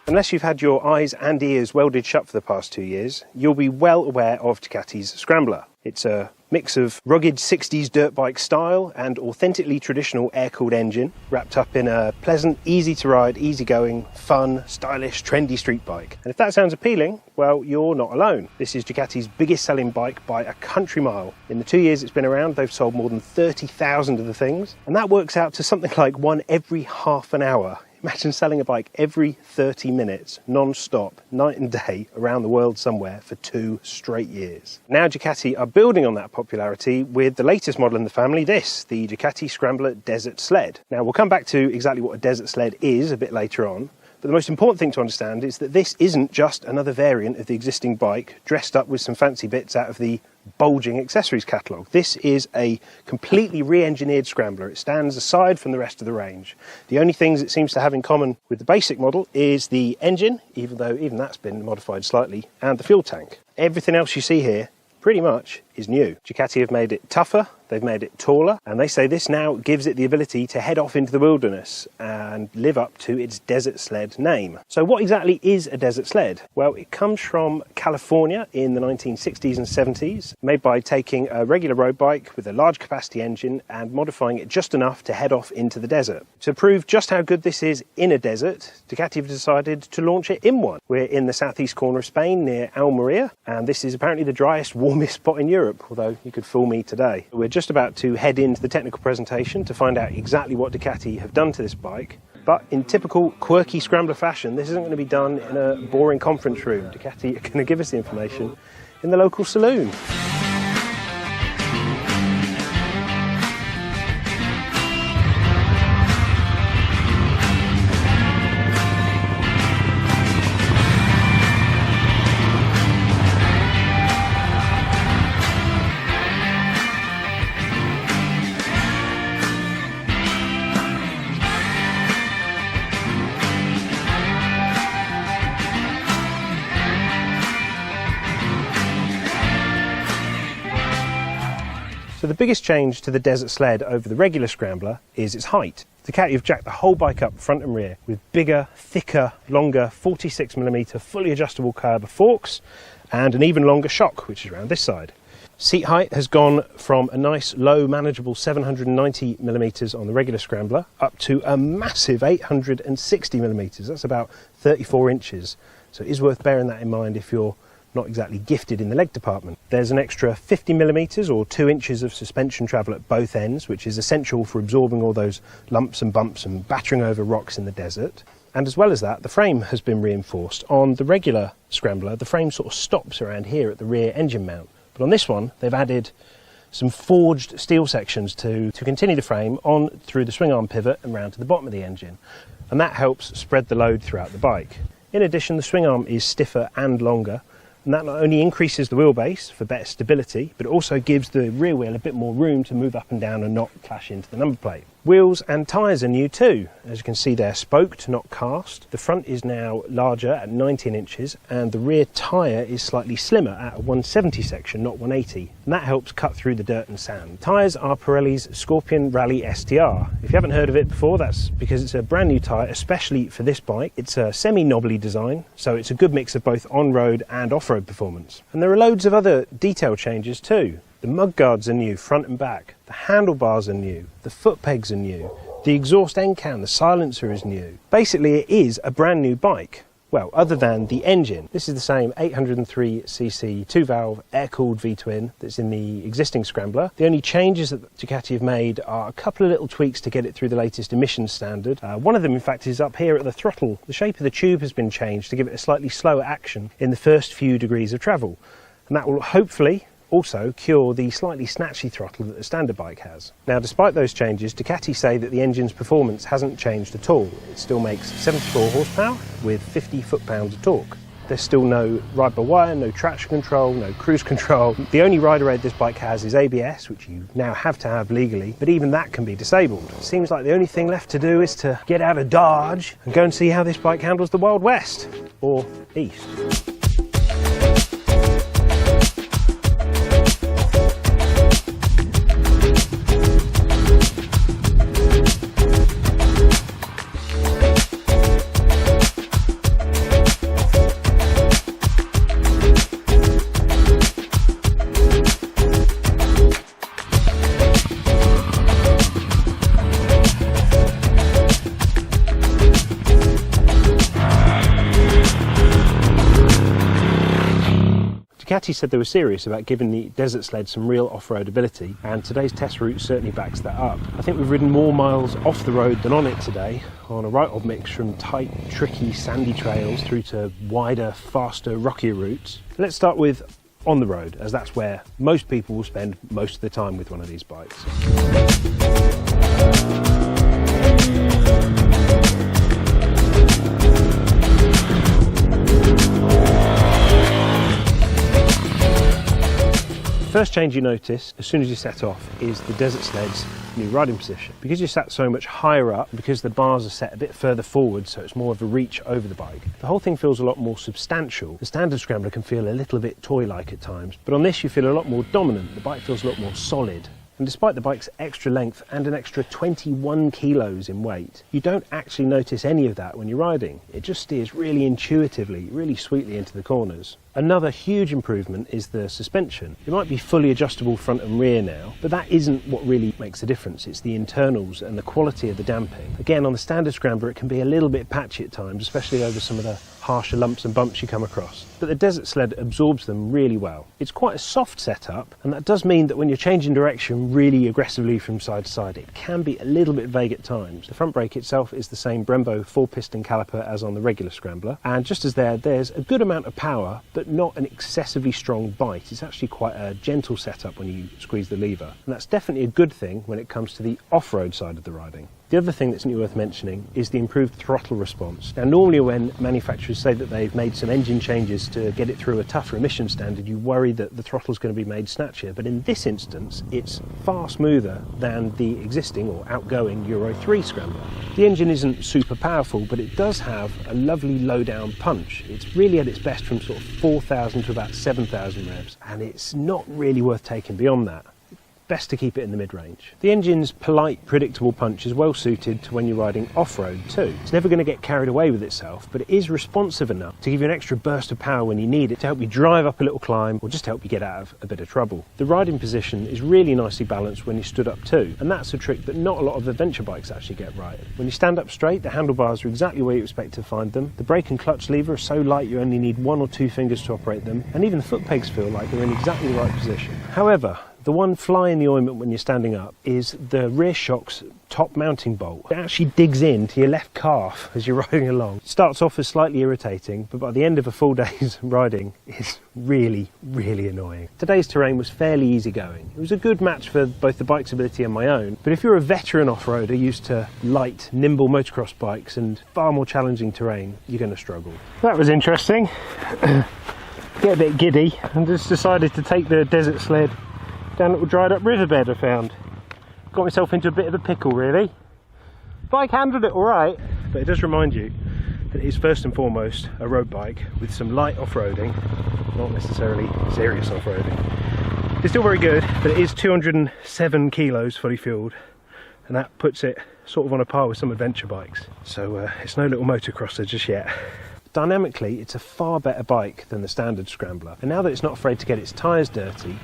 Unless you've had your eyes and ears welded shut for the past 2 years, you'll be well aware of Ducati's Scrambler. It's a mix of rugged 60s dirt bike style and authentically traditional air-cooled engine, wrapped up in a pleasant, easy-to-ride, easy-going, fun, stylish, trendy street bike. And if that sounds appealing, well, you're not alone. This is Ducati's biggest selling bike by a country mile. In the 2 years it's been around, they've sold more than 30,000 of the things, and that works out to something like one every half an hour. Imagine selling a bike every 30 minutes, non-stop, night and day, around the world somewhere for 2 straight years. Now Ducati are building on that popularity with the latest model in the family, the Ducati Scrambler Desert Sled. Now we'll come back to exactly what a desert sled is a bit later on, but the most important thing to understand is that this isn't just another variant of the existing bike dressed up with some fancy bits out of the bulging accessories catalogue. This is a completely re-engineered Scrambler. It stands aside from the rest of the range. The only things it seems to have in common with the basic model is the engine, even though even that's been modified slightly, and the fuel tank. Everything else you see here pretty much is new. Ducati have made it tougher, they've made it taller, and they say this now gives it the ability to head off into the wilderness and live up to its desert sled name. So what exactly is a desert sled? Well, it comes from California in the 1960s and 70s, made by taking a regular road bike with a large capacity engine and modifying it just enough to head off into the desert. To prove just how good this is in a desert, Ducati have decided to launch it in one. We're in the southeast corner of Spain near Almeria, and this is apparently the driest, warmest spot in Europe, although you could fool me today. We're just about to head into the technical presentation to find out exactly what Ducati have done to this bike. But in typical quirky Scrambler fashion, this isn't going to be done in a boring conference room. Ducati are going to give us the information in the local saloon. So the biggest change to the Desert Sled over the regular Scrambler is its height. Ducati have jacked the whole bike up front and rear with bigger, thicker, longer 46mm fully adjustable Carber forks and an even longer shock, which is around this side. Seat height has gone from a nice low manageable 790mm on the regular Scrambler up to a massive 860mm. That's about 34 inches. So it is worth bearing that in mind if you're not exactly gifted in the leg department. There's an extra 50mm or 2 inches of suspension travel at both ends, which is essential for absorbing all those lumps and bumps and battering over rocks in the desert. And as well as that, the frame has been reinforced. On the regular Scrambler, the frame sort of stops around here at the rear engine mount. But on this one, they've added some forged steel sections to continue the frame on through the swing arm pivot and round to the bottom of the engine. And that helps spread the load throughout the bike. In addition, the swing arm is stiffer and longer, and that not only increases the wheelbase for better stability, but also gives the rear wheel a bit more room to move up and down and not clash into the number plate. Wheels and tyres are new too. As you can see, they're spoked, not cast. The front is now larger at 19 inches and the rear tyre is slightly slimmer at a 170 section, not 180. And that helps cut through the dirt and sand. Tyres are Pirelli's Scorpion Rally STR. If you haven't heard of it before, that's because it's a brand new tyre, especially for this bike. It's a semi-knobbly design, so it's a good mix of both on-road and off-road performance. And there are loads of other detail changes too. The mud guards are new front and back, the handlebars are new, the foot pegs are new, the exhaust end can, the silencer is new. Basically it is a brand new bike. Well, other than the engine. This is the same 803cc 2-valve air-cooled V-twin that's in the existing Scrambler. The only changes that Ducati have made are a couple of little tweaks to get it through the latest emissions standard. One of them in fact is up here at the throttle. The shape of the tube has been changed to give it a slightly slower action in the first few degrees of travel. And that will hopefully also cure the slightly snatchy throttle that the standard bike has. Now, despite those changes, Ducati say that the engine's performance hasn't changed at all. It still makes 74 horsepower with 50 foot-pounds of torque. There's still no ride-by-wire, no traction control, no cruise control. The only rider aid this bike has is ABS, which you now have to have legally, but even that can be disabled. It seems like the only thing left to do is to get out of Dodge and go and see how this bike handles the Wild West, or East. Ducati said they were serious about giving the Desert Sled some real off-road ability, and today's test route certainly backs that up. I think we've ridden more miles off the road than on it today, on a right old mix from tight, tricky, sandy trails through to wider, faster, rockier routes. Let's start with on the road, as that's where most people will spend most of the time with one of these bikes. First change you notice as soon as you set off is the Desert Sled's new riding position. Because you're sat so much higher up, because the bars are set a bit further forward so it's more of a reach over the bike, the whole thing feels a lot more substantial. The standard Scrambler can feel a little bit toy-like at times, but on this you feel a lot more dominant. The bike feels a lot more solid. And despite the bike's extra length and an extra 21 kilos in weight, you don't actually notice any of that when you're riding. It just steers really intuitively, really sweetly into the corners. Another huge improvement is the suspension. It might be fully adjustable front and rear now, but that isn't what really makes a difference. It's the internals and the quality of the damping. Again, on the standard Scrambler it can be a little bit patchy at times, especially over some of the harsher lumps and bumps you come across. But the Desert Sled absorbs them really well. It's quite a soft setup, and that does mean that when you're changing direction really aggressively from side to side, it can be a little bit vague at times. The front brake itself is the same Brembo 4-piston caliper as on the regular Scrambler, and just as there's a good amount of power, but not an excessively strong bite. It's actually quite a gentle setup when you squeeze the lever, and that's definitely a good thing when it comes to the off-road side of the riding. The other thing that's worth mentioning is the improved throttle response. Now, normally when manufacturers say that they've made some engine changes to get it through a tougher emission standard, you worry that the throttle's going to be made snatchier, but in this instance it's far smoother than the existing or outgoing Euro 3 Scrambler. The engine isn't super powerful, but it does have a lovely low down punch. It's really at its best from sort of 4,000 to about 7,000 revs, and it's not really worth taking beyond that. Best to keep it in the mid-range. The engine's polite, predictable punch is well suited to when you're riding off-road too. It's never going to get carried away with itself, but it is responsive enough to give you an extra burst of power when you need it, to help you drive up a little climb or just help you get out of a bit of trouble. The riding position is really nicely balanced when you stood up too, and that's a trick that not a lot of adventure bikes actually get right. When you stand up straight, the handlebars are exactly where you expect to find them. The brake and clutch lever are so light you only need 1 or 2 fingers to operate them, and even the foot pegs feel like they're in exactly the right position. However, the one fly in the ointment when you're standing up is the rear shock's top mounting bolt. It actually digs into your left calf as you're riding along. It starts off as slightly irritating, but by the end of a full day's riding, it's really, really annoying. Today's terrain was fairly easygoing. It was a good match for both the bike's ability and my own, but if you're a veteran off-roader used to light, nimble motocross bikes and far more challenging terrain, you're going to struggle. That was interesting. Get a bit giddy and just decided to take the Desert Sled down a little dried up riverbed I found. Got myself into a bit of a pickle really. Bike handled it alright, but it does remind you that it is first and foremost a road bike with some light off-roading, not necessarily serious off-roading. It's still very good, but it is 207 kilos fully fueled, and that puts it sort of on a par with some adventure bikes. So it's no little motocrosser just yet. Dynamically, it's a far better bike than the standard Scrambler, and now that it's not afraid to get its tyres dirty,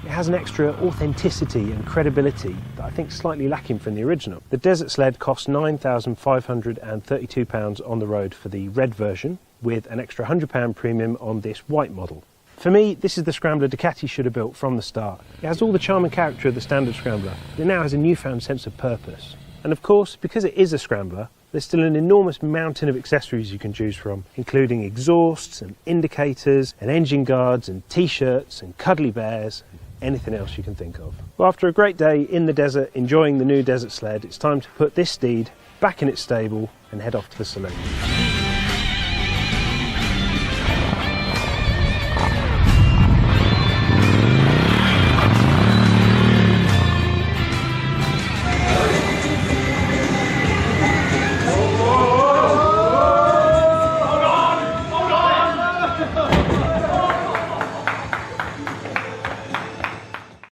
it has an extra authenticity and credibility that I think is slightly lacking from the original. The Desert Sled costs £9,532 on the road for the red version, with an extra £100 premium on this white model. For me, this is the Scrambler Ducati should have built from the start. It has all the charm and character of the standard Scrambler, but it now has a newfound sense of purpose. And of course, because it is a Scrambler, there's still an enormous mountain of accessories you can choose from, including exhausts and indicators and engine guards and t-shirts and cuddly bears and anything else you can think of. Well, after a great day in the desert enjoying the new Desert Sled, it's time to put this steed back in its stable and head off to the saloon.